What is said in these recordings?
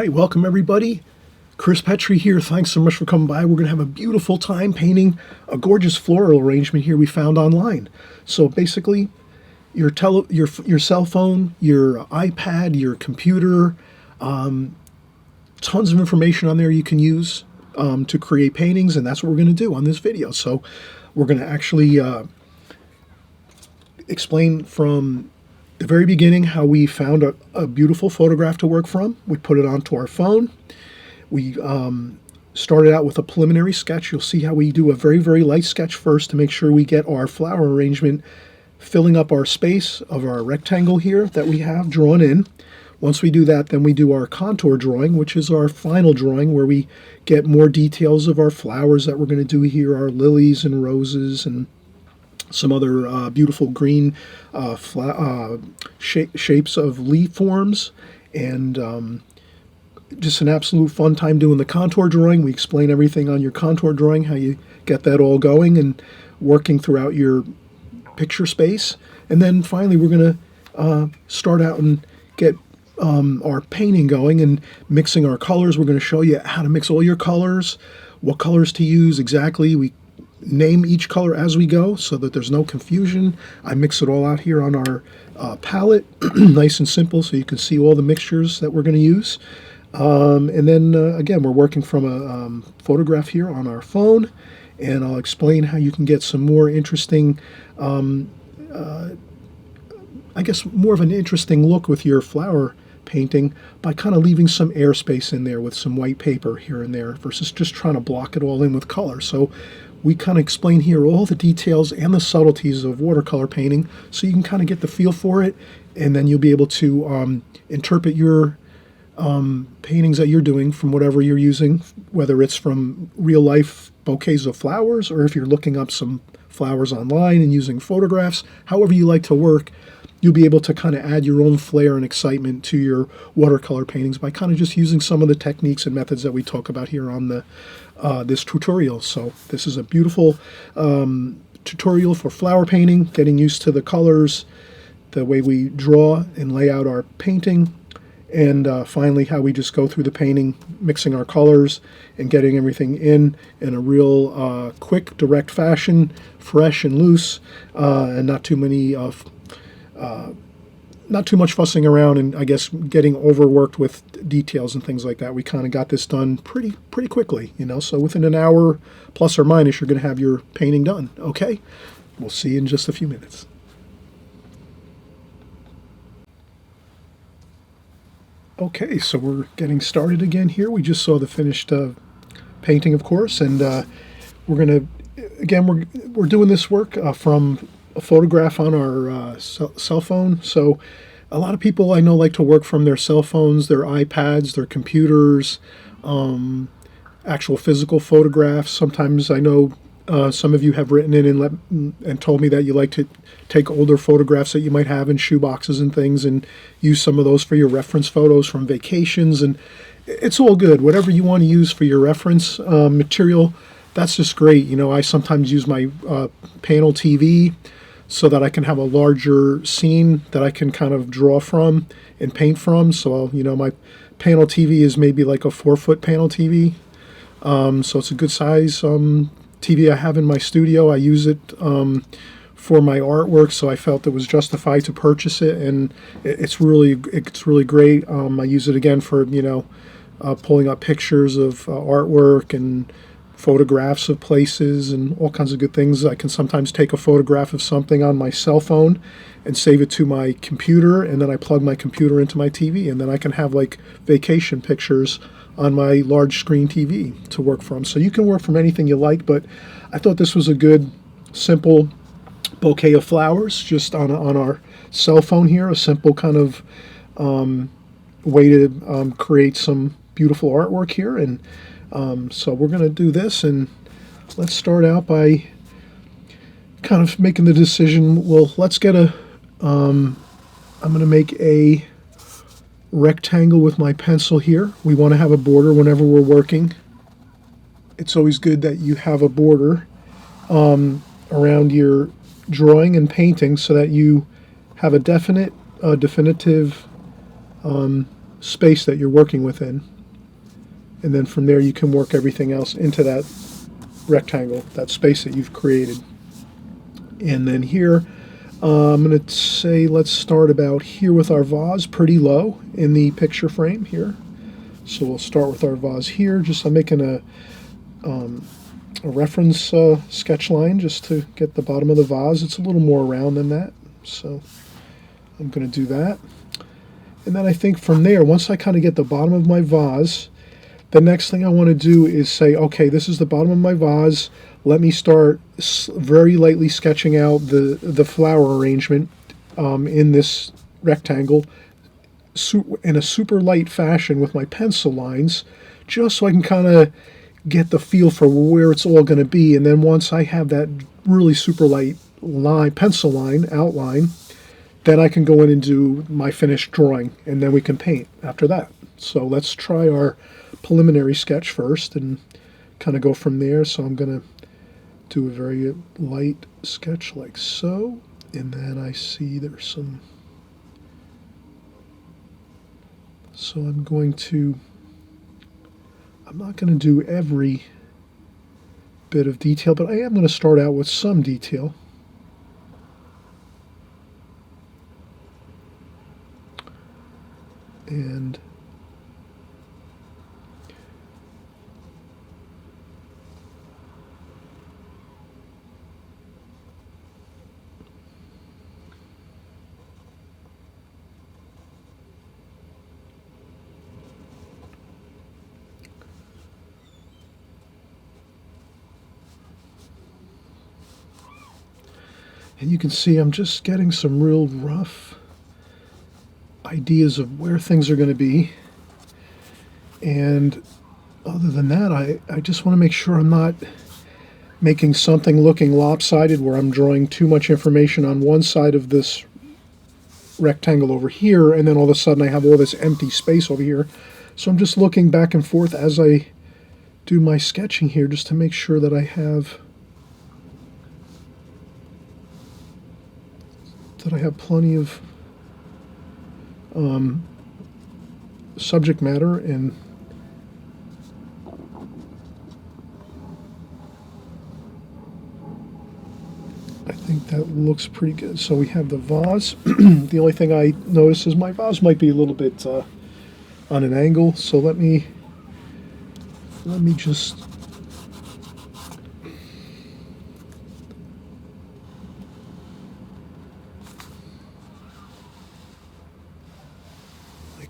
right, welcome everybody. Chris Petri here. Thanks so much for coming by. We're going to have a beautiful time painting a gorgeous floral arrangement here we found online. So basically, your cell phone, your iPad, your computer, tons of information on there you can use to create paintings, and that's what we're going to do on this video. So we're going to actually explain from the very beginning how we found a beautiful photograph to work from. We put it onto our phone. We started out with a preliminary sketch. You'll see how we do a very, very light sketch first to make sure we get our flower arrangement filling up our space of our rectangle here that we have drawn in. Once we do that, then we do our contour drawing, which is our final drawing where we get more details of our flowers that we're going to do here, our lilies and roses and some other beautiful green shapes of leaf forms, and just an absolute fun time doing the contour drawing. We explain everything on your contour drawing, how you get that all going and working throughout your picture space. And then finally we're going to start out and get our painting going and mixing our colors. We're going to show you how to mix all your colors, what colors to use exactly. We name each color as we go so that there's no confusion. I mix it all out here on our palette, nice and simple, so you can see all the mixtures that we're going to use. And then again, we're working from a photograph here on our phone, and I'll explain how you can get some more interesting, I guess more of an interesting look with your flower painting by kind of leaving some airspace in there with some white paper here and there versus just trying to block it all in with color. So we kind of explain here all the details and the subtleties of watercolor painting so you can kind of get the feel for it, and then you'll be able to interpret your paintings that you're doing from whatever you're using, whether it's from real life bouquets of flowers or if you're looking up some flowers online and using photographs. However you like to work, you'll be able to kind of add your own flair and excitement to your watercolor paintings by kind of just using some of the techniques and methods that we talk about here on the this tutorial. So this is a beautiful tutorial for flower painting, getting used to the colors, the way we draw and lay out our painting, and finally how we just go through the painting, mixing our colors and getting everything in a real quick, direct fashion, fresh and loose, and not too much fussing around and I guess getting overworked with details and things like that. We kind of got this done pretty quickly, you know, so within an hour plus or minus you're going to have your painting done. Okay, we'll see you in just a few minutes. Okay, so we're getting started again here. We just saw the finished painting, of course, and we're doing this work from a photograph on our cell phone. So a lot of people I know like to work from their cell phones, their iPads, their computers, actual physical photographs. Sometimes I know some of you have written in and told me that you like to take older photographs that you might have in shoe boxes and things and use some of those for your reference photos from vacations, and it's all good. Whatever you want to use for your reference material, that's just great. You know, I sometimes use my panel TV so that I can have a larger scene that I can kind of draw from and paint from. So, you know, my panel TV is maybe like a 4-foot panel TV. So it's a good size TV I have in my studio. I use it for my artwork, so I felt it was justified to purchase it, and it's really great. I use it again for, you know, pulling up pictures of artwork and photographs of places and all kinds of good things. I can sometimes take a photograph of something on my cell phone and save it to my computer, and then I plug my computer into my TV, and then I can have like vacation pictures on my large screen TV to work from. So you can work from anything you like, but I thought this was a good, simple bouquet of flowers just on our cell phone here, a simple kind of way to create some beautiful artwork here. And so we're going to do this, and let's start out by kind of making the decision. Well, let's get I'm going to make a rectangle with my pencil here. We want to have a border whenever we're working. It's always good that you have a border around your drawing and painting so that you have a definitive space that you're working within. And then from there you can work everything else into that rectangle, that space that you've created. And then here, I'm going to say let's start about here with our vase, pretty low in the picture frame here. So we'll start with our vase here. Just I'm making a reference sketch line just to get the bottom of the vase. It's a little more round than that, so I'm going to do that. And then I think from there, once I kind of get the bottom of my vase, the next thing I want to do is say, okay, this is the bottom of my vase. Let me start very lightly sketching out the flower arrangement in this rectangle in a super light fashion with my pencil lines, just so I can kind of get the feel for where it's all going to be. And then once I have that really super light pencil line outline, then I can go in and do my finished drawing, and then we can paint after that. So let's try our preliminary sketch first and kind of go from there. So I'm going to do a very light sketch like so, and then I see there's some, so I'm not going to do every bit of detail, but I am going to start out with some detail. And you can see I'm just getting some real rough ideas of where things are going to be. And other than that, I just want to make sure I'm not making something looking lopsided where I'm drawing too much information on one side of this rectangle over here, and then all of a sudden I have all this empty space over here. So I'm just looking back and forth as I do my sketching here, just to make sure that I have plenty of subject matter. And I think that looks pretty good. So we have the vase. The only thing I notice is my vase might be a little bit on an angle, so let me just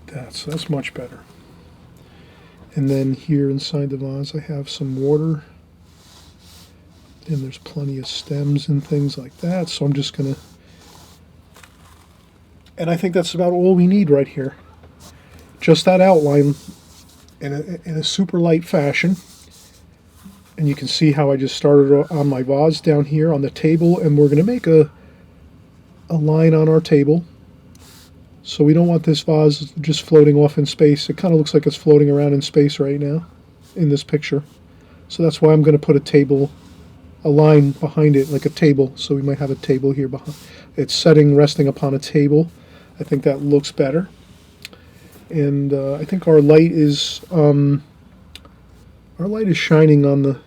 that, so that's much better. And then here inside the vase I have some water, and there's plenty of stems and things like that, so I'm just gonna, and I think that's about all we need right here. Just that outline in a super light fashion. And you can see how I just started on my vase down here on the table, and we're gonna make a line on our table. So we don't want this vase just floating off in space. It kind of looks like it's floating around in space right now in this picture. So that's why I'm going to put a line behind it, like a table. So we might have a table here behind. It's resting upon a table. I think that looks better. And I think our light is shining on the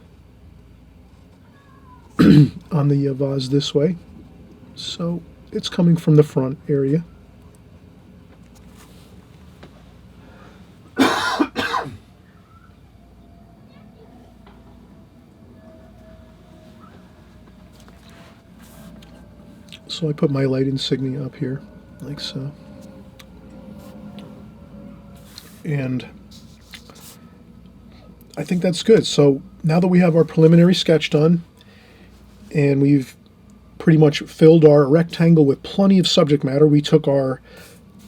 on the vase this way. So it's coming from the front area. So I put my light insignia up here, like so. And I think that's good. So now that we have our preliminary sketch done, and we've pretty much filled our rectangle with plenty of subject matter, we took our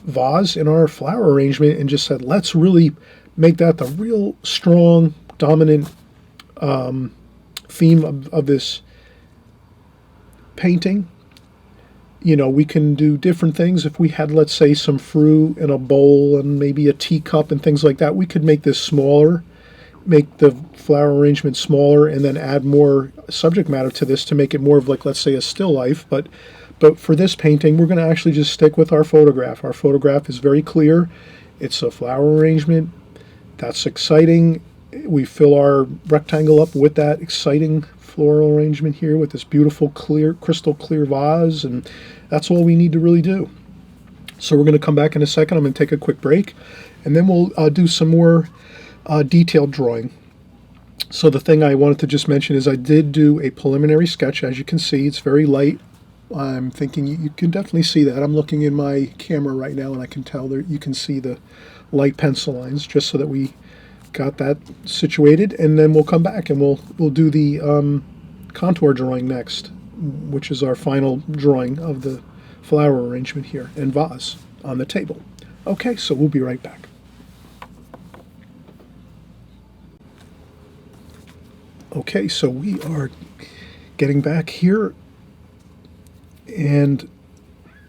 vase and our flower arrangement and just said, let's really make that the real strong, dominant theme of this painting. You know, we can do different things. If we had, let's say, some fruit in a bowl and maybe a teacup and things like that, we could make this smaller, make the flower arrangement smaller, and then add more subject matter to this to make it more of, like, let's say, a still life. But for this painting, we're going to actually just stick with our photograph. Our photograph is very clear. It's a flower arrangement. That's exciting. We fill our rectangle up with that exciting floral arrangement here with this beautiful clear, crystal clear vase, and that's all we need to really do. So we're going to come back in a second. I'm going to take a quick break, and then we'll do some more detailed drawing. So the thing I wanted to just mention is I did do a preliminary sketch. As you can see, it's very light. I'm thinking you can definitely see that. I'm looking in my camera right now, and I can tell that you can see the light pencil lines, just so that we got that situated. And then we'll come back and we'll do the contour drawing next, which is our final drawing of the flower arrangement here and vase on the table. Okay, so we'll be right back. Okay, so we are getting back here, and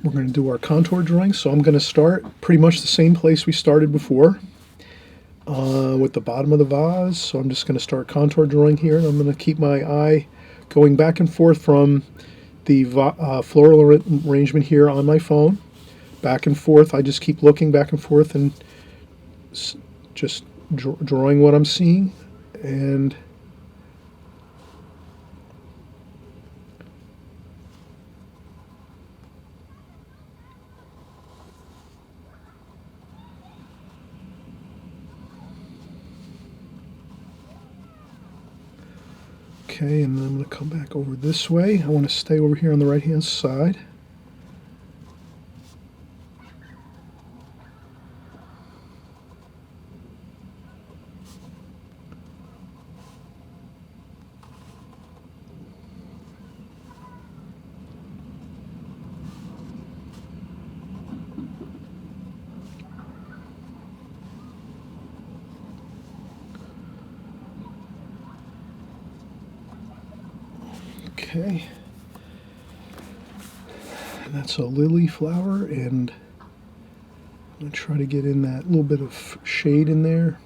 we're going to do our contour drawing. So I'm going to start pretty much the same place we started before, with the bottom of the vase. So I'm just going to start contour drawing here, and I'm going to keep my eye going back and forth from the floral arrangement here on my phone, back and forth. I just keep looking back and forth and just drawing what I'm seeing. And okay, and then I'm going to come back over this way. I want to stay over here on the right-hand side. Okay, and that's a lily flower, and I'm going to try to get in that little bit of shade in there.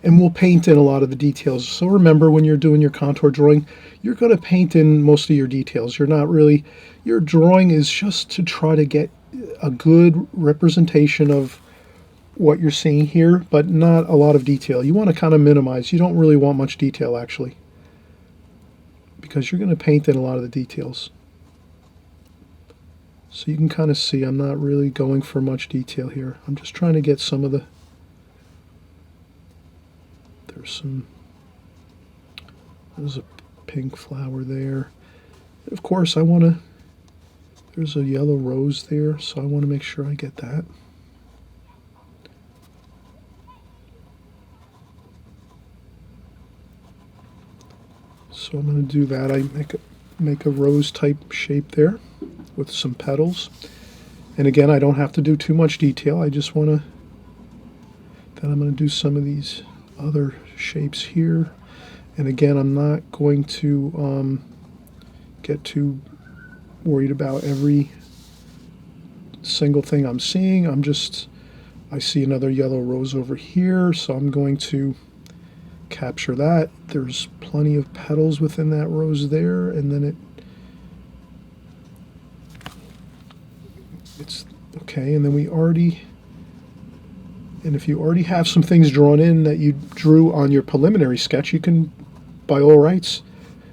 And we'll paint in a lot of the details. So remember, when you're doing your contour drawing, you're going to paint in most of your details. You're not really, your drawing is just to try to get a good representation of what you're seeing here, but not a lot of detail. You want to kind of minimize. You don't really want much detail, actually, because you're going to paint in a lot of the details. So you can kind of see I'm not really going for much detail here. I'm just trying to get some of the, there's a pink flower there. Of course, I want to, there's a yellow rose there, so I want to make sure I get that. So I'm going to do that. I make a rose type shape there with some petals. And again, I don't have to do too much detail. I just want to, then I'm going to do some of these other shapes here. And again, I'm not going to get too worried about every single thing I'm seeing. I see another yellow rose over here, so I'm going to capture that. There's plenty of petals within that rose there, and then it's okay. And then and if you already have some things drawn in that you drew on your preliminary sketch, you can, by all rights,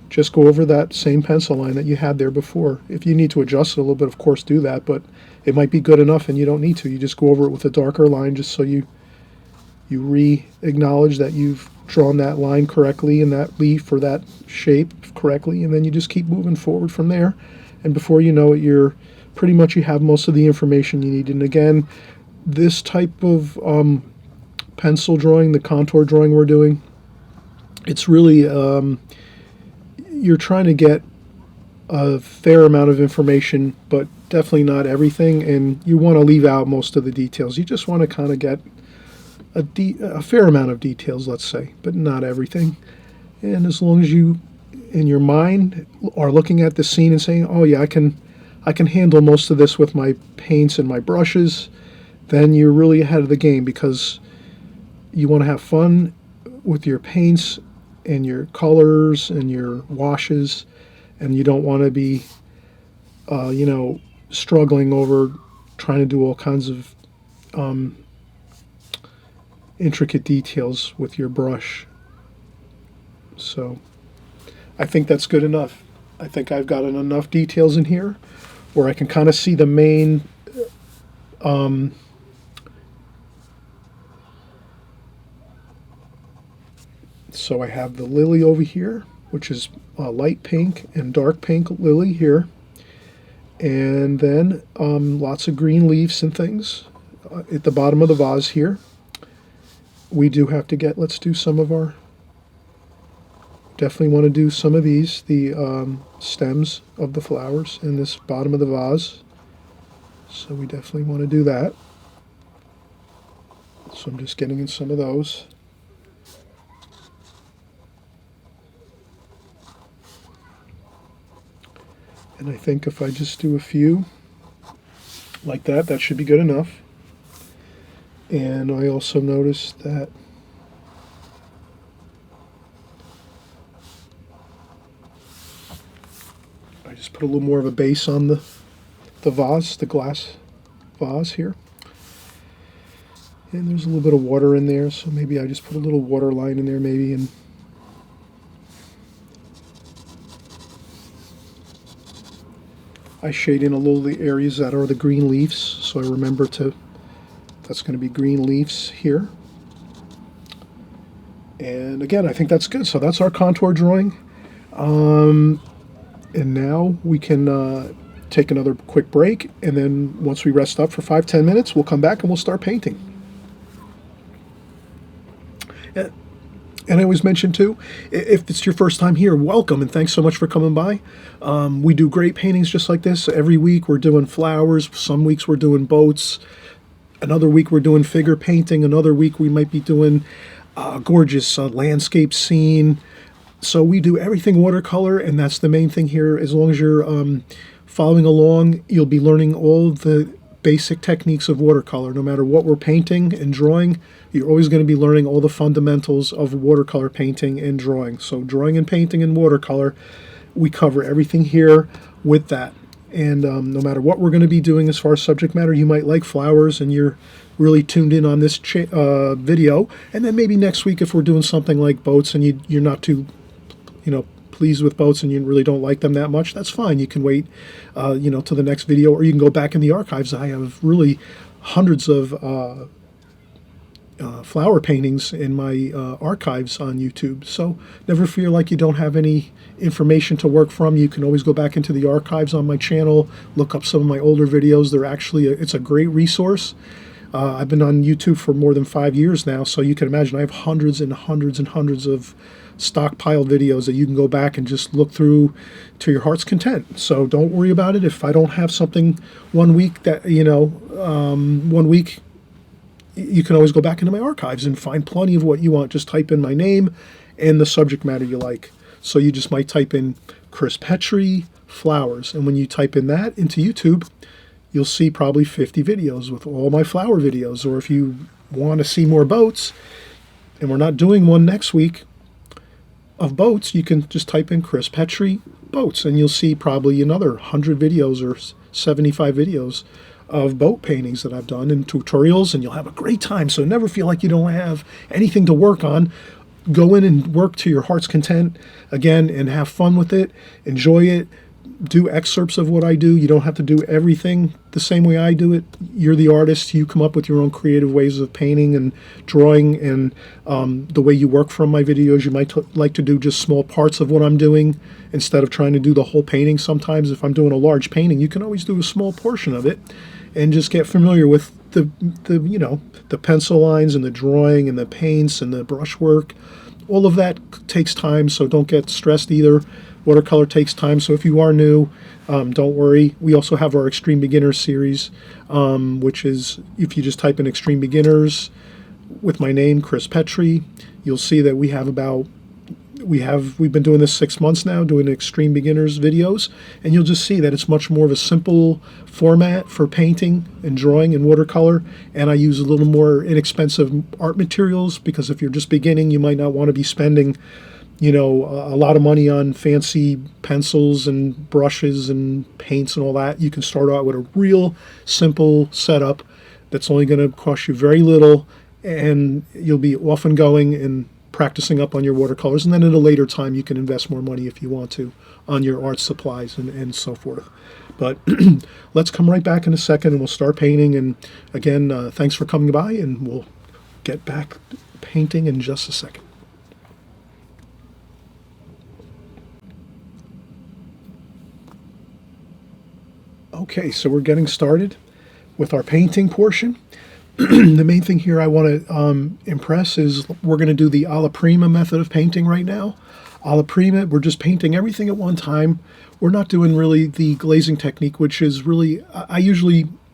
just go over that same pencil line that you had there before. If you need to adjust it a little bit, of course, do that, but it might be good enough and you don't need to. You just go over it with a darker line, just so you re-acknowledge that you've drawn that line correctly and that leaf or that shape correctly, and then you just keep moving forward from there. And before you know it, you have most of the information you need. And again, this type of pencil drawing, the contour drawing we're doing, it's really, you're trying to get a fair amount of information, but definitely not everything, and you want to leave out most of the details. You just want to kind of get a fair amount of details, let's say, but not everything. And as long as you, in your mind, are looking at the scene and saying, oh yeah, I can handle most of this with my paints and my brushes, then you're really ahead of the game, because you want to have fun with your paints and your colors and your washes, and you don't want to be struggling over trying to do all kinds of intricate details with your brush. So I think that's good enough. I think I've got enough details in here where I can kind of see the main so I have the lily over here, which is light pink and dark pink lily here. And then lots of green leaves and things at the bottom of the vase here. We do have to get, let's do some of our, definitely want to do some of these, the stems of the flowers in this bottom of the vase. So we definitely want to do that. So I'm just getting in some of those. And I think if I just do a few like that, that should be good enough. And I also noticed that I just put a little more of a base on the vase, the glass vase here. And there's a little bit of water in there, so maybe I just put a little water line in there maybe, and I shade in a little of the areas that are the green leaves, so I remember to, that's going to be green leaves here. And again, I think that's good. So that's our contour drawing. And now we can take another quick break, and then once we rest up for 5-10 minutes, we'll come back and we'll start painting. And I always mention too, if it's your first time here, welcome and thanks so much for coming by. We do great paintings just like this. Every week we're doing flowers, some weeks we're doing boats, another week we're doing figure painting, another week we might be doing a gorgeous landscape scene. So we do everything watercolor, and that's the main thing here. As long as you're following along, you'll be learning all the basic techniques of watercolor. No matter what we're painting and drawing, you're always going to be learning all the fundamentals of watercolor painting and drawing. So drawing and painting and watercolor, we cover everything here with that. And no matter what we're going to be doing as far as subject matter, you might like flowers and you're really tuned in on this video. And then maybe next week if we're doing something like boats and you're not too, pleased with boats and you really don't like them that much, that's fine. You can wait, to the next video, or you can go back in the archives. I have really hundreds of flower paintings in my archives on YouTube. So never feel like you don't have any information to work from. You can always go back into the archives on my channel, look up some of my older videos. They're actually, it's a great resource. I've been on YouTube for more than 5 years now, so you can imagine I have hundreds and hundreds and hundreds of stockpiled videos that you can go back and just look through to your heart's content. So don't worry about it. If I don't have something one week that, one week, you can always go back into my archives and find plenty of what you want. Just type in my name and the subject matter you like. So you just might type in Chris Petri flowers, and when you type in that into YouTube, you'll see probably 50 videos with all my flower videos. Or if you want to see more boats, and we're not doing one next week of boats, you can just type in Chris Petri boats, and you'll see probably another 100 videos or 75 videos of boat paintings that I've done and tutorials, and you'll have a great time. So never feel like you don't have anything to work on. Go in and work to your heart's content again and have fun with it. Enjoy it. Do excerpts of what I do. You don't have to do everything the same way I do it. You're the artist. You come up with your own creative ways of painting and drawing, and the way you work from my videos. You might like to do just small parts of what I'm doing instead of trying to do the whole painting. Sometimes if I'm doing a large painting, you can always do a small portion of it and just get familiar with the pencil lines and the drawing and the paints and the brushwork. All of that takes time, so don't get stressed either. Watercolor takes time, so if you are new, don't worry. We also have our Extreme Beginners series, which is, if you just type in Extreme Beginners with my name, Chris Petri, you'll see that we've been doing this 6 months now, doing Extreme Beginners videos, and you'll just see that it's much more of a simple format for painting and drawing in watercolor, and I use a little more inexpensive art materials, because if you're just beginning, you might not want to be spending a lot of money on fancy pencils and brushes and paints and all that. You can start out with a real simple setup that's only going to cost you very little, and you'll be off and going and practicing up on your watercolors. And then at a later time, you can invest more money if you want to on your art supplies and so forth. But let's come right back in a second and we'll start painting. And again, thanks for coming by, and we'll get back painting in just a second. Okay, so we're getting started with our painting portion. The main thing here I want to impress is we're going to do the alla prima method of painting right now. Alla prima, we're just painting everything at one time. We're not doing really the glazing technique, which is really,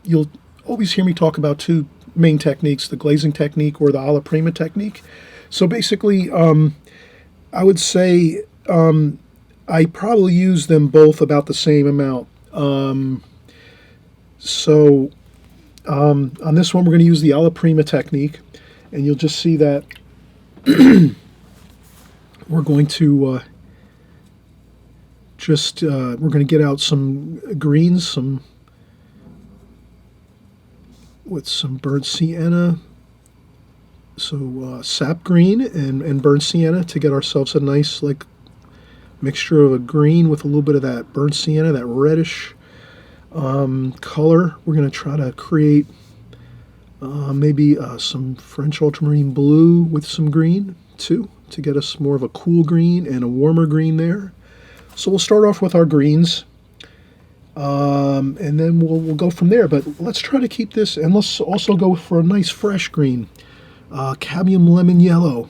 you'll always hear me talk about two main techniques, the glazing technique or the alla prima technique. So basically, I would say I probably use them both about the same amount. On this one, we're going to use the alla prima technique, and you'll just see that we're going to we're going to get out some greens, with some burnt sienna, so sap green and burnt sienna to get ourselves a nice like mixture of a green with a little bit of that burnt sienna, that reddish color. We're going to try to create maybe some French ultramarine blue with some green too, to get us more of a cool green and a warmer green there. So we'll start off with our greens, and then we'll go from there. But let's try to keep this, and let's also go for a nice fresh green, cadmium lemon yellow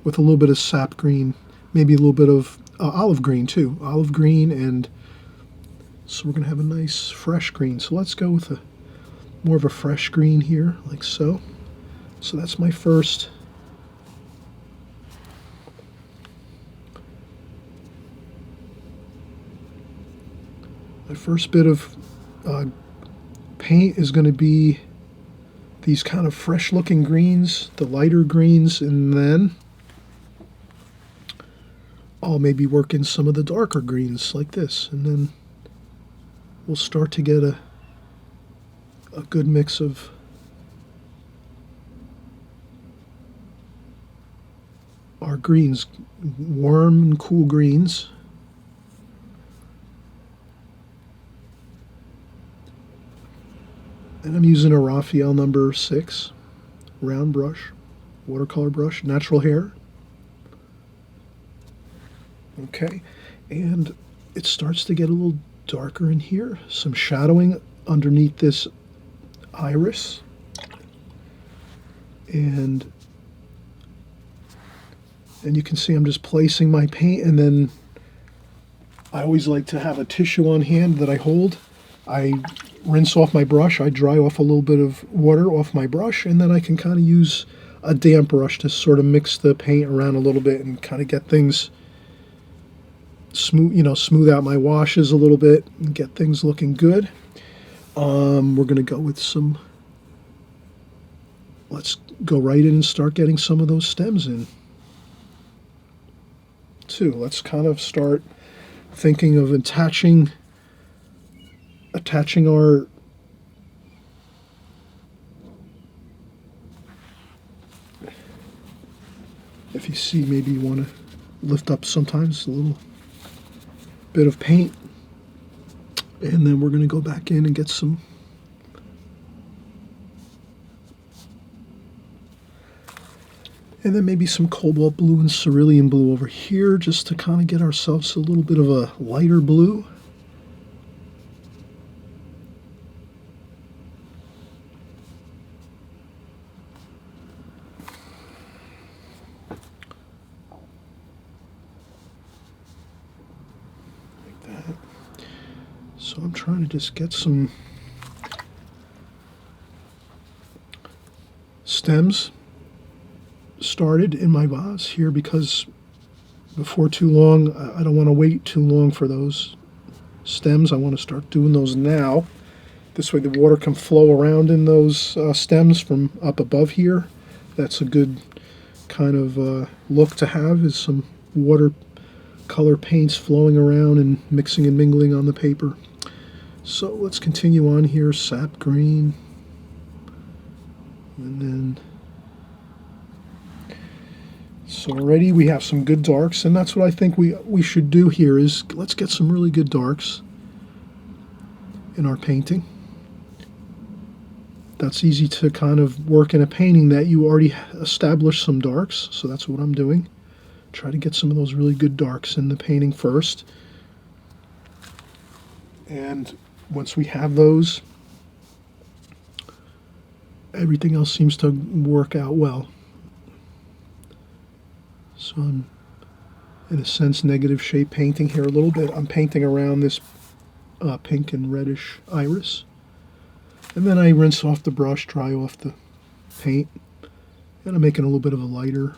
with a little bit of sap green, maybe a little bit of olive green too, olive green, and so we're going to have a nice fresh green. So let's go with more of a fresh green here, like so. So that's my first. My first bit of paint is going to be these kind of fresh looking greens, the lighter greens, and then I'll maybe work in some of the darker greens like this, and then we'll start to get a good mix of our greens, warm and cool greens. And I'm using a Raphael number 6 round brush, watercolor brush, natural hair. Okay, and it starts to get a little darker in here, some shadowing underneath this iris, and you can see I'm just placing my paint, and then I always like to have a tissue on hand that I hold. I rinse off my brush, I dry off a little bit of water off my brush, and then I can kind of use a damp brush to sort of mix the paint around a little bit and kind of get things smooth out my washes a little bit and get things looking good. We're going to go with some, let's go right in and start getting some of those stems in too. Let's kind of start thinking of attaching our if you see, maybe you want to lift up sometimes a little bit of paint, and then we're going to go back in and get some and then maybe some cobalt blue and cerulean blue over here, just to kind of get ourselves a little bit of a lighter blue. So I'm trying to just get some stems started in my vase here, because before too long, I don't want to wait too long for those stems. I want to start doing those now. This way the water can flow around in those stems from up above here. That's a good kind of look to have, is some watercolor paints flowing around and mixing and mingling on the paper. So let's continue on here, sap green, and then So already we have some good darks, and that's what I think we should do here is let's get some really good darks in our painting. That's easy to kind of work in a painting that you already established some darks, so that's what I'm doing. Try to get some of those really good darks in the painting first. And once we have those, everything else seems to work out well. So I'm, in a sense, negative shape painting here a little bit. I'm painting around this pink and reddish iris. And then I rinse off the brush, dry off the paint, and I'm making a little bit of a lighter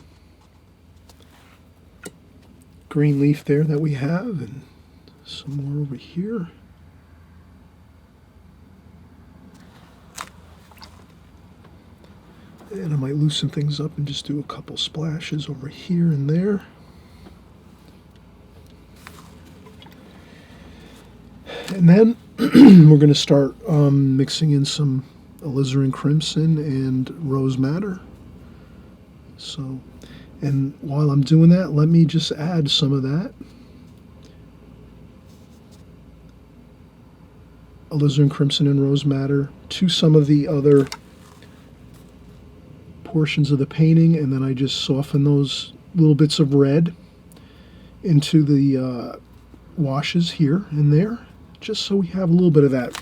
green leaf there that we have, and some more over here. And I might loosen things up and just do a couple splashes over here and there. And then we're going to start mixing in some alizarin crimson and rose madder. So, and while I'm doing that, let me just add some of that alizarin crimson and rose madder to some of the other portions of the painting, and then I just soften those little bits of red into the washes here and there, just so we have a little bit of that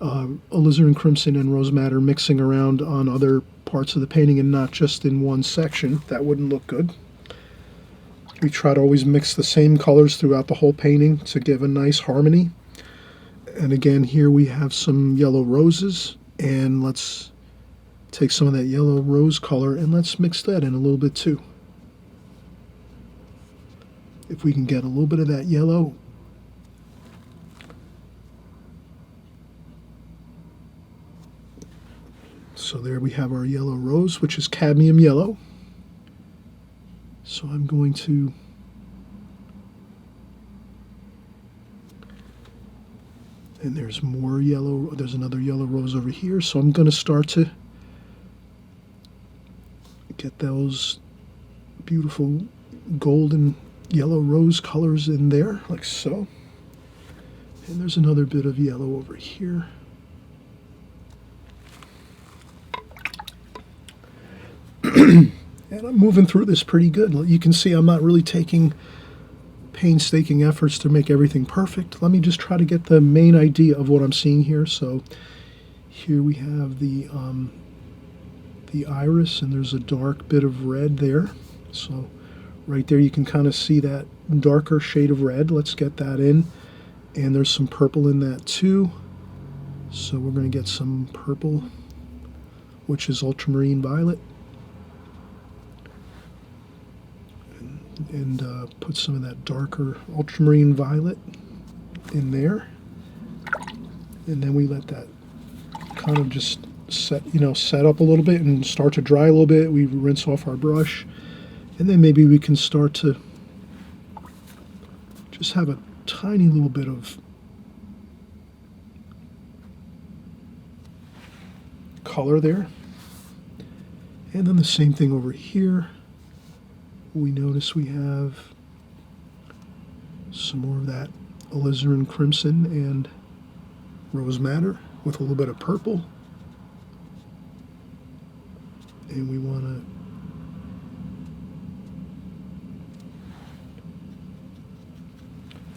alizarin crimson and rose madder mixing around on other parts of the painting and not just in one section. That wouldn't look good. We try to always mix the same colors throughout the whole painting to give a nice harmony. And again, here we have some yellow roses, and let's take some of that yellow rose color and let's mix that in a little bit too. If we can get a little bit of that yellow. So there we have our yellow rose, which is cadmium yellow. So I'm going to and there's more yellow, there's another yellow rose over here. So I'm going to start to get those beautiful golden yellow rose colors in there, like so. And there's another bit of yellow over here. And I'm moving through this pretty good. You can see I'm not really taking painstaking efforts to make everything perfect. Let me just try to get the main idea of what I'm seeing here. So here we have the iris, and there's a dark bit of red there. So right there you can kind of see that darker shade of red. Let's get that in. And there's some purple in that too. So we're going to get some purple, which is ultramarine violet. And put some of that darker ultramarine violet in there. And then we let that kind of just set up a little bit and start to dry a little bit. We rinse off our brush, and then maybe we can start to just have a tiny little bit of color there. And then the same thing over here. We notice we have some more of that alizarin crimson and rose madder with a little bit of purple. And we want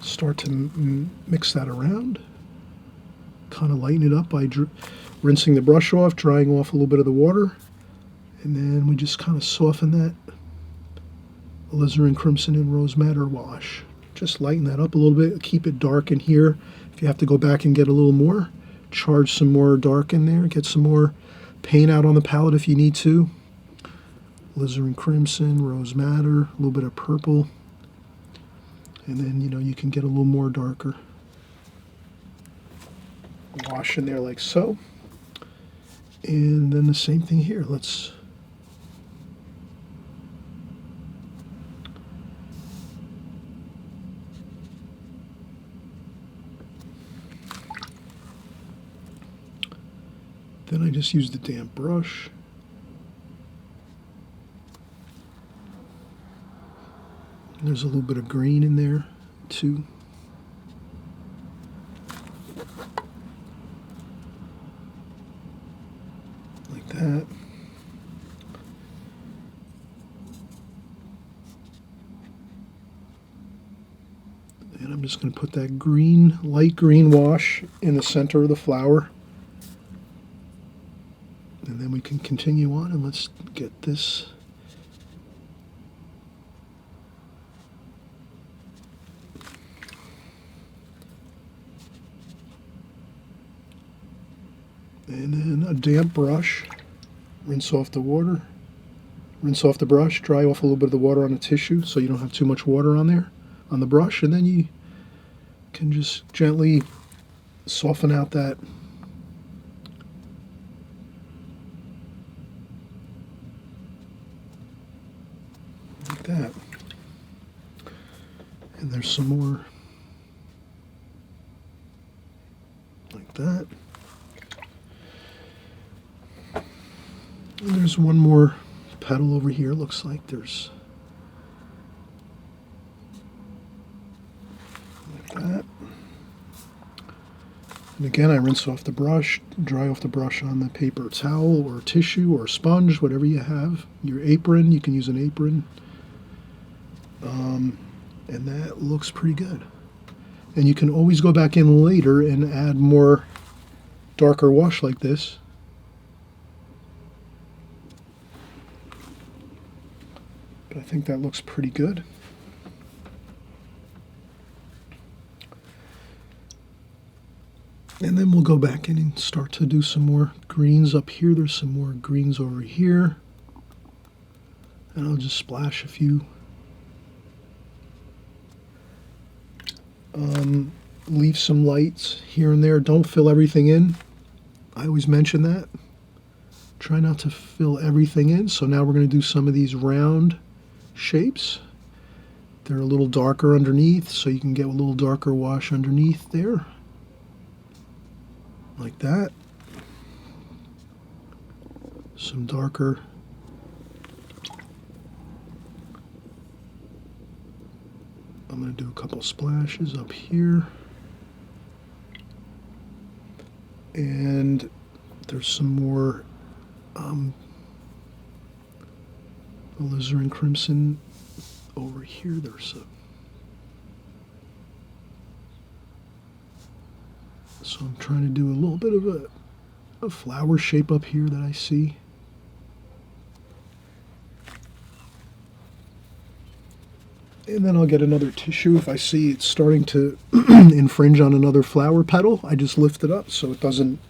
to start to mix that around, kind of lighten it up by rinsing the brush off, drying off a little bit of the water, and then we just kind of soften that alizarin crimson and rose madder wash. Just lighten that up a little bit, keep it dark in here. If you have to go back and get a little more, charge some more dark in there, get some more paint out on the palette if you need to. Alizarin crimson, rose madder, a little bit of purple, and then you can get a little more darker wash in there like so. And then the same thing here. Then I just use the damp brush. There's a little bit of green in there too. Like that. And I'm just going to put that green, light green wash in the center of the flower. And then we can continue on, and let's get this. And then a damp brush, rinse off the water, rinse off the brush, dry off a little bit of the water on the tissue so you don't have too much water on there, on the brush, and then you can just gently soften out that like that. And there's some more like that. And there's one more petal over here. Looks like there's like that. And again, I rinse off the brush, dry off the brush on the paper towel or tissue or sponge, whatever you have. Your apron, you can use an apron. And that looks pretty good. And you can always go back in later and add more darker wash like this. But I think that looks pretty good. And then we'll go back in and start to do some more greens up here. There's some more greens over here. And I'll just splash a few. Leave some lights here and there. Don't fill everything in. I always mention that. Try not to fill everything in. So now we're going to do some of these round shapes. They're a little darker underneath, so you can get a little darker wash underneath there. Like that. Some darker. I'm going to do a couple splashes up here. And there's some more alizarin crimson over here. There's so I'm trying to do a little bit of a flower shape up here that I see. And then I'll get another tissue. If I see it's starting to infringe on another flower petal, I just lift it up so it doesn't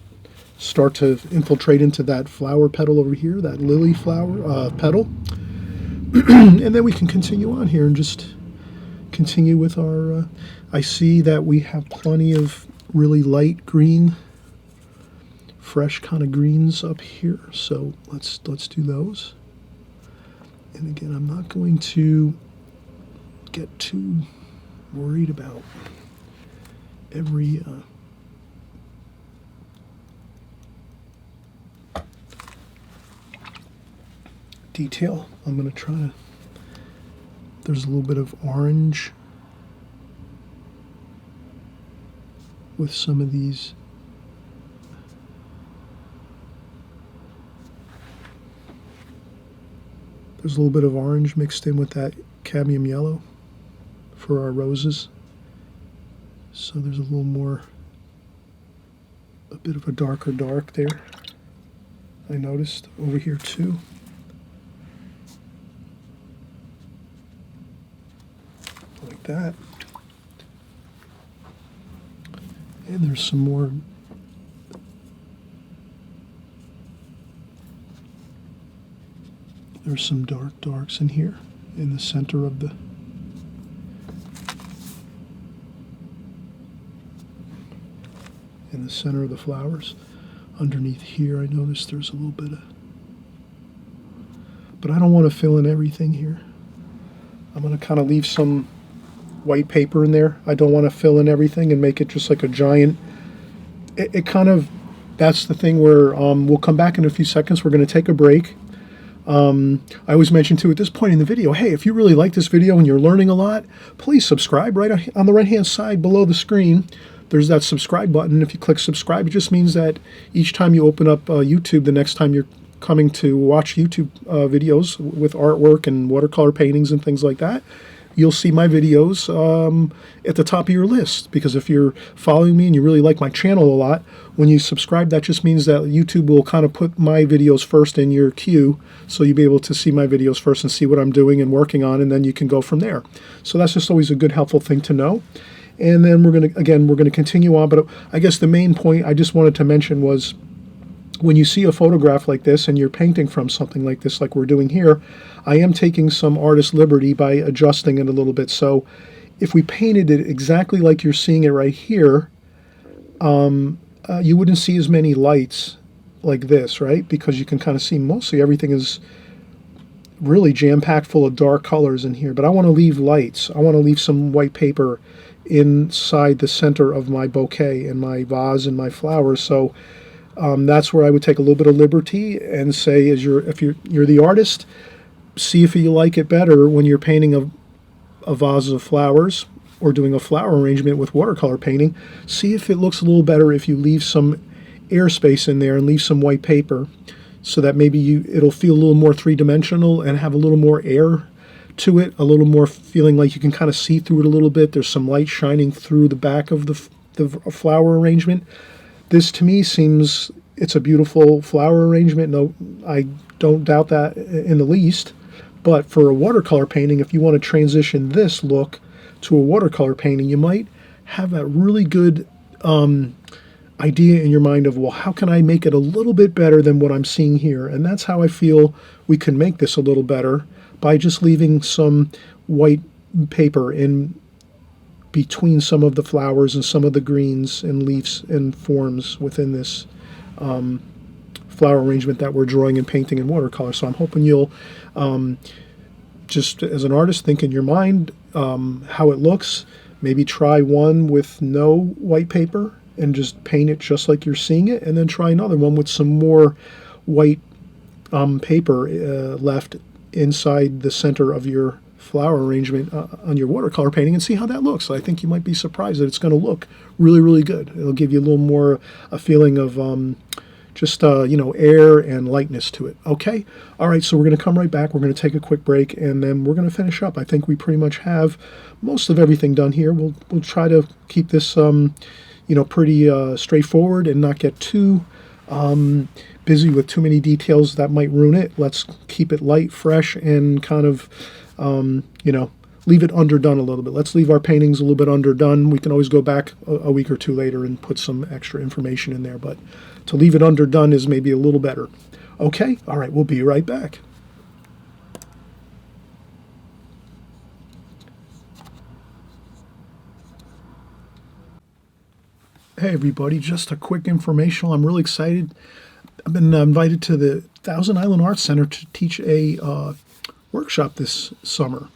start to infiltrate into that flower petal over here, that lily flower petal. And then we can continue on here and just continue with our, I see that we have plenty of really light green, fresh kind of greens up here. So let's do those. And again, I'm not going to get too worried about every detail. I'm going to try to, there's a little bit of orange with some of these. There's a little bit of orange mixed in with that cadmium yellow for our roses. So there's a little more, a bit of a darker dark there. I noticed over here too. Like that. And there's some more there's some darks in here in the center of the flowers. Underneath here I noticed there's a little bit of, but I don't want to fill in everything here. I'm going to kind of leave some white paper in there. I don't want to fill in everything and make it just like a giant, it kind of, that's the thing where we'll come back in a few seconds. We're going to take a break. I always mention too at this point in the video, hey, if you really like this video and you're learning a lot, please subscribe. Right on the right hand side below the screen, there's that subscribe button. If you click subscribe, it just means that each time you open up YouTube, the next time you're coming to watch YouTube videos with artwork and watercolor paintings and things like that, you'll see my videos at the top of your list. Because if you're following me and you really like my channel a lot, when you subscribe, that just means that YouTube will kind of put my videos first in your queue, so you'll be able to see my videos first and see what I'm doing and working on, and then you can go from there. So that's just always a good, helpful thing to know. And then we're going to continue on, but I guess the main point I just wanted to mention was, when you see a photograph like this and you're painting from something like this, like we're doing here, I am taking some artist liberty by adjusting it a little bit. So if we painted it exactly like you're seeing it right here, you wouldn't see as many lights like this, right? Because you can kind of see mostly everything is really jam-packed full of dark colors in here. But I want to leave lights. I want to leave some white paper inside the center of my bouquet and my vase and my flowers. So that's where I would take a little bit of liberty and say, if you're the artist, see if you like it better when you're painting a vase of flowers or doing a flower arrangement with watercolor painting. See if it looks a little better if you leave some airspace in there and leave some white paper, so that maybe it'll feel a little more three-dimensional and have a little more air to it, a little more feeling like you can kind of see through it a little bit. There's some light shining through the back of the flower arrangement. This to me seems it's a beautiful flower arrangement. No, I don't doubt that in the least. But for a watercolor painting, if you want to transition this look to a watercolor painting, you might have that really good idea in your mind of, well, how can I make it a little bit better than what I'm seeing here? And that's how I feel we can make this a little better, by just leaving some white paper in between some of the flowers and some of the greens and leaves and forms within this flower arrangement that we're drawing and painting in watercolor. So I'm hoping you'll just as an artist think in your mind how it looks. Maybe try one with no white paper and just paint it just like you're seeing it, and then try another one with some more white paper left inside the center of your flower arrangement on your watercolor painting, and see how that looks. I think you might be surprised that it's going to look really, really good. It'll give you a little more a feeling of just air and lightness to it. Okay, all right. So we're going to come right back. We're going to take a quick break, and then we're going to finish up. I think we pretty much have most of everything done here. We'll try to keep this pretty straightforward and not get too busy with too many details that might ruin it. Let's keep it light, fresh, and kind of leave it underdone a little bit. Let's leave our paintings a little bit underdone. We can always go back a week or two later and put some extra information in there, but to leave it underdone is maybe a little better. Okay, all right, we'll be right back. Hey everybody, just a quick informational. I'm really excited. I've been invited to the Thousand Island Arts Center to teach a workshop this summer.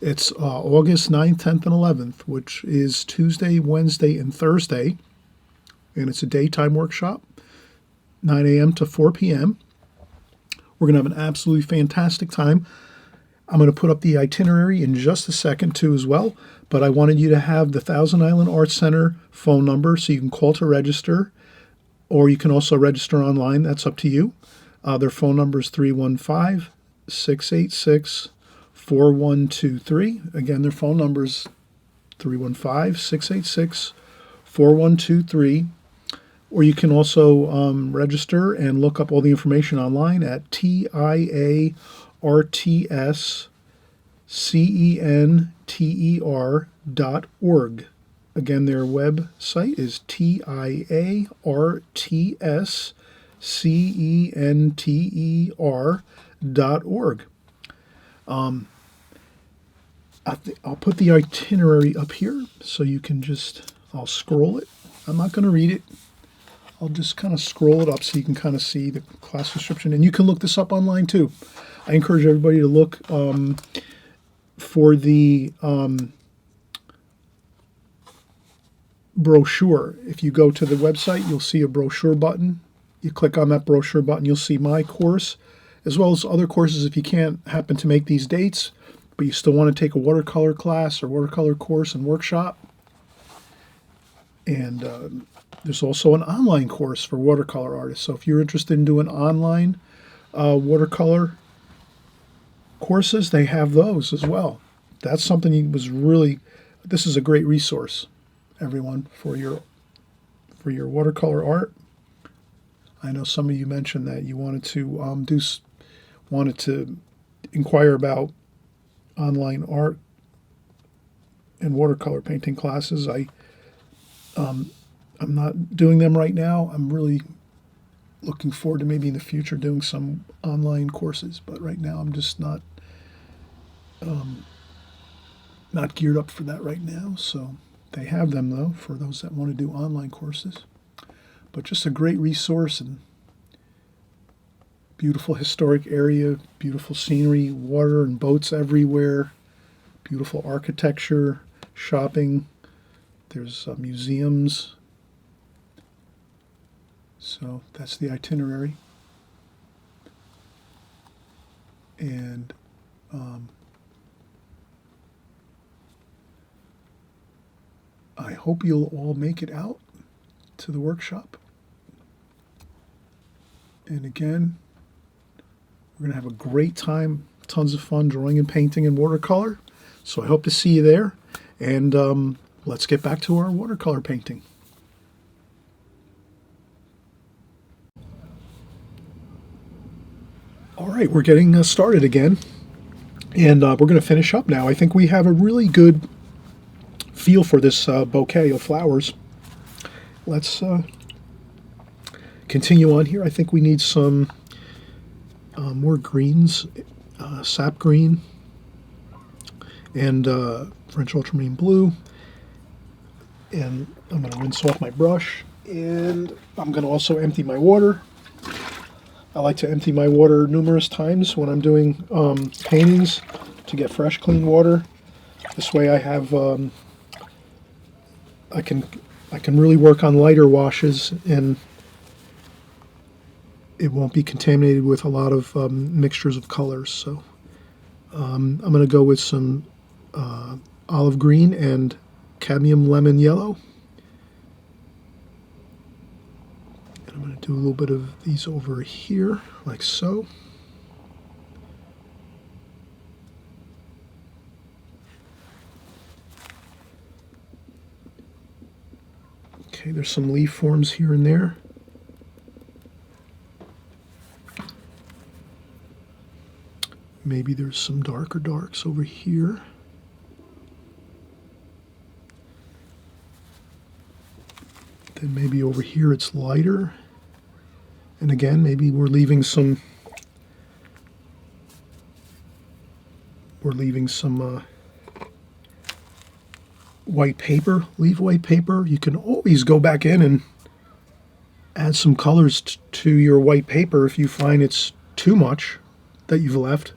It's August 9th, 10th, and 11th, which is Tuesday, Wednesday, and Thursday. And it's a daytime workshop, 9 a.m. to 4 p.m. We're going to have an absolutely fantastic time. I'm going to put up the itinerary in just a second, too, as well. But I wanted you to have the Thousand Island Arts Center phone number so you can call to register, or you can also register online. That's up to you. Their phone number is 315-686-4123. Again, their phone number is 315-686-4123. Or you can also register and look up all the information online at TIARTSCENTER.org. Again, their website is TIARTSCENTER.org. I'll put the itinerary up here so you can I'll scroll it. I'm not going to read it. I'll just kind of scroll it up so you can kind of see the class description. And you can look this up online too. I encourage everybody to look for the brochure. If you go to the website, you'll see a brochure button. You click on that brochure button, you'll see my course, as well as other courses if you can't happen to make these dates, but you still want to take a watercolor class or watercolor course and workshop. And there's also an online course for watercolor artists. So if you're interested in doing online watercolor courses, they have those as well. That's something this is a great resource, everyone, for your watercolor art. I know some of you mentioned that you wanted to inquire about online art and watercolor painting classes. I'm not doing them right now. I'm really looking forward to maybe in the future doing some online courses, but right now I'm just not geared up for that right now. So they have them though for those that want to do online courses. But just a great resource, and beautiful historic area, beautiful scenery, water and boats everywhere, beautiful architecture, shopping. There's museums. So that's the itinerary. And I hope you'll all make it out to the workshop. And again, we're going to have a great time, tons of fun drawing and painting in watercolor. So I hope to see you there. And let's get back to our watercolor painting. All right, we're getting started again. And we're going to finish up now. I think we have a really good feel for this bouquet of flowers. Let's continue on here. I think we need some more greens, sap green, and French ultramarine blue. And I'm going to rinse off my brush, and I'm going to also empty my water. I like to empty my water numerous times when I'm doing paintings to get fresh, clean water. This way I have I can really work on lighter washes, and it won't be contaminated with a lot of mixtures of colors. So I'm going to go with some olive green and cadmium lemon yellow. And I'm going to do a little bit of these over here, like so. Okay, there's some leaf forms here and there. Maybe there's some darker darks over here. Then maybe over here it's lighter. And again, maybe we're leaving some white paper. Leave white paper. You can always go back in and add some colors to your white paper if you find it's too much that you've left,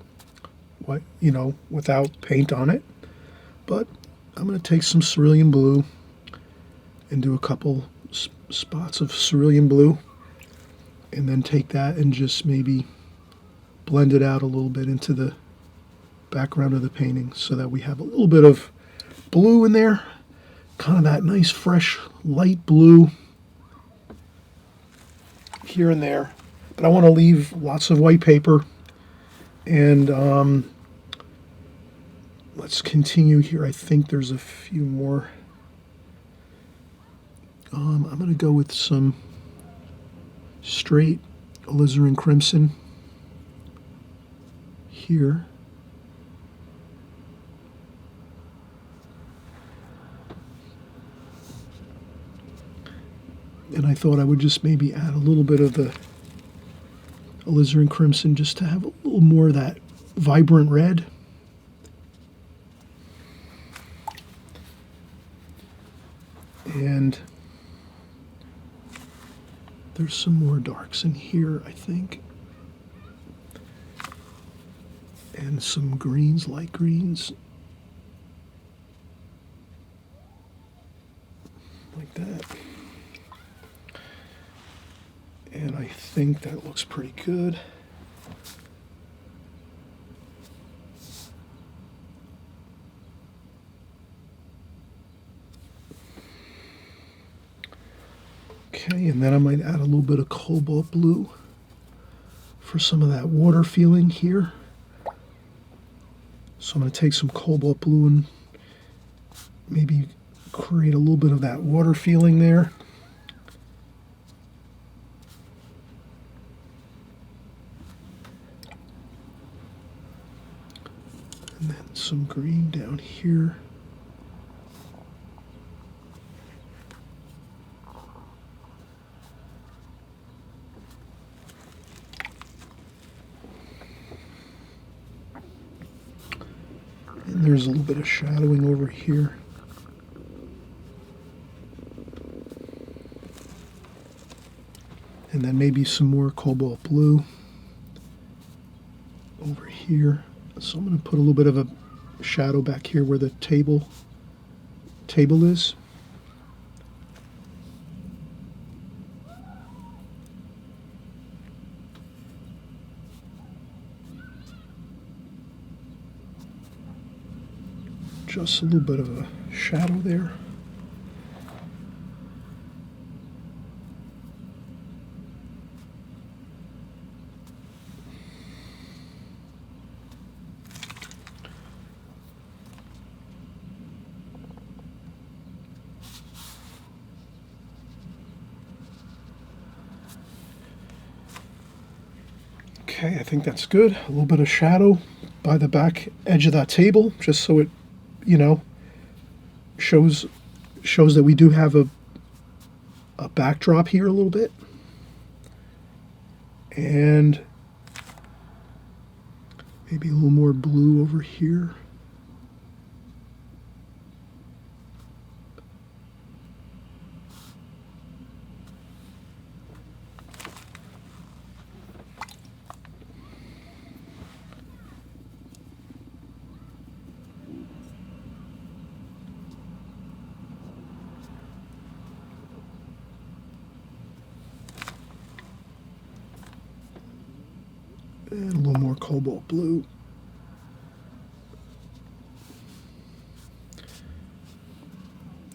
without paint on it. But I'm going to take some cerulean blue and do a couple spots of cerulean blue, and then take that and just maybe blend it out a little bit into the background of the painting so that we have a little bit of blue in there, kind of that nice fresh light blue here and there. But I want to leave lots of white paper. And let's continue here. I think there's a few more. I'm going to go with some straight alizarin crimson here. And I thought I would just maybe add a little bit of the alizarin crimson just to have a little more of that vibrant red. And there's some more darks in here, I think. And some greens, light greens. Like that. And I think that looks pretty good. Okay, and then I might add a little bit of cobalt blue for some of that water feeling here. So I'm going to take some cobalt blue and maybe create a little bit of that water feeling there. And then some green down here. And there's a little bit of shadowing over here. And then maybe some more cobalt blue over here. So I'm going to put a little bit of a shadow back here where the table is. Just a little bit of a shadow there. Okay, I think that's good. A little bit of shadow by the back edge of that table, just so it, you know, shows that we do have a backdrop here a little bit. And maybe a little more blue over here. And a little more cobalt blue.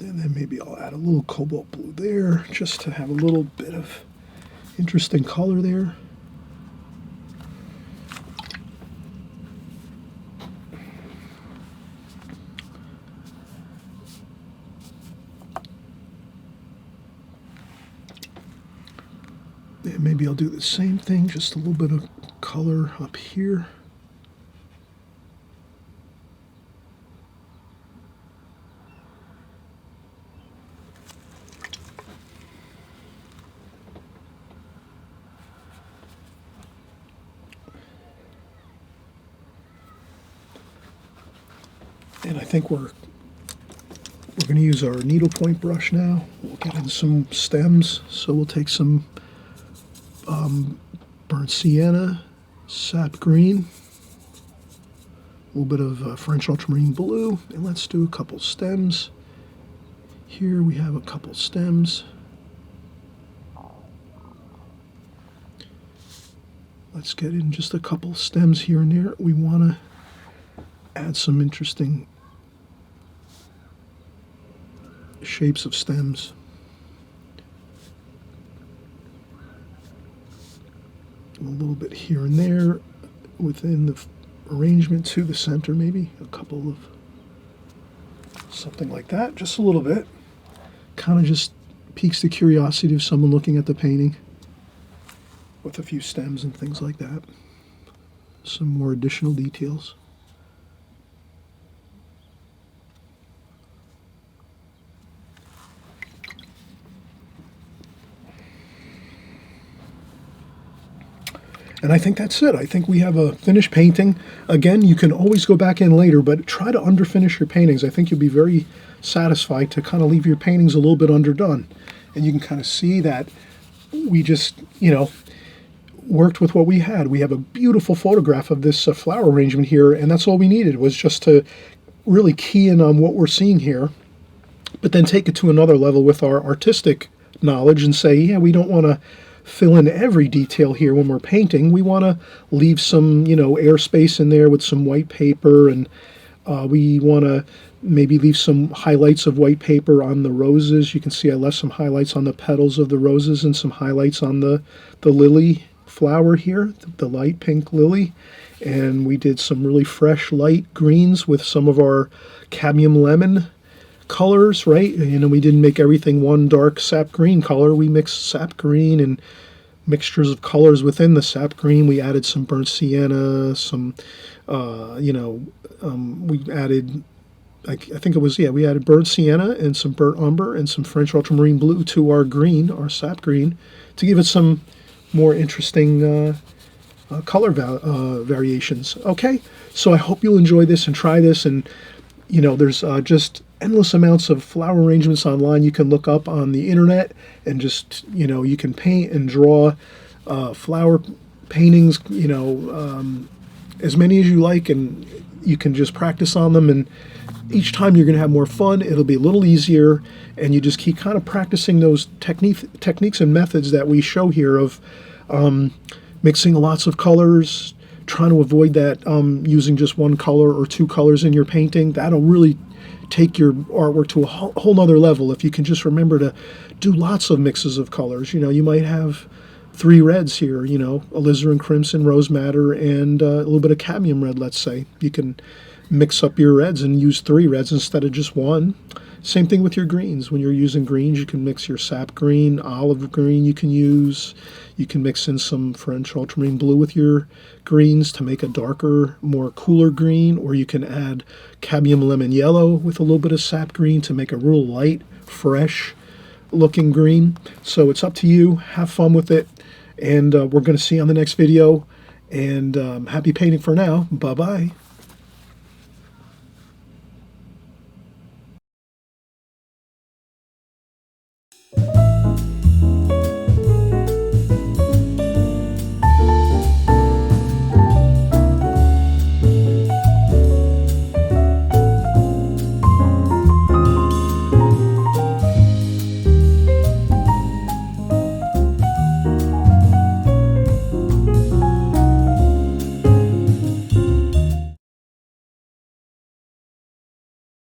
And then maybe I'll add a little cobalt blue there, just to have a little bit of interesting color there. And maybe I'll do the same thing, just a little bit of color up here. And I think we're going to use our needlepoint brush now. We'll get in some stems, so we'll take some burnt sienna, sap green, a little bit of French ultramarine blue, and let's do a couple stems. Here we have a couple stems. Let's get in just a couple stems here and there. We want to add some interesting shapes of stems. A little bit here and there within the arrangement to the center, maybe a couple of something like that, just a little bit. Kind of just piques the curiosity of someone looking at the painting with a few stems and things like that. Some more additional details. And I think that's it. I think we have a finished painting. Again, you can always go back in later, but try to underfinish your paintings. I think you'll be very satisfied to kind of leave your paintings a little bit underdone. And you can kind of see that we just, you know, worked with what we had. We have a beautiful photograph of this flower arrangement here, and that's all we needed, was just to really key in on what we're seeing here, but then take it to another level with our artistic knowledge and say, yeah, we don't want to fill in every detail here when we're painting. We want to leave some, you know, airspace in there with some white paper, and we want to maybe leave some highlights of white paper on the roses. You can see I left some highlights on the petals of the roses and some highlights on the lily flower here, the light pink lily. And we did some really fresh light greens with some of our cadmium lemon colors, right? You know, we didn't make everything one dark sap green color. We mixed sap green and mixtures of colors within the sap green. We added some burnt sienna, some, we added, I think it was, yeah, we added burnt sienna and some burnt umber and some French ultramarine blue to our green, our sap green, to give it some more interesting color variations. Okay, so I hope you'll enjoy this and try this. And you know, there's just endless amounts of flower arrangements online you can look up on the internet, and just, you know, you can paint and draw flower paintings, you know, as many as you like, and you can just practice on them. And each time you're going to have more fun. It'll be a little easier, and you just keep kind of practicing those techniques and methods that we show here of mixing lots of colors, trying to avoid that using just one color or two colors in your painting. That'll really take your artwork to a whole nother level if you can just remember to do lots of mixes of colors. You know, you might have 3 reds here, you know, alizarin crimson, rose madder, and a little bit of cadmium red, let's say. You can mix up your reds and use 3 reds instead of just one. Same thing with your greens. When you're using greens, you can mix your sap green, olive green you can use. You can mix in some French ultramarine blue with your greens to make a darker, more cooler green, or you can add cadmium lemon yellow with a little bit of sap green to make a real light, fresh looking green. So it's up to you. Have fun with it, and we're going to see you on the next video. And happy painting for now. Bye-bye.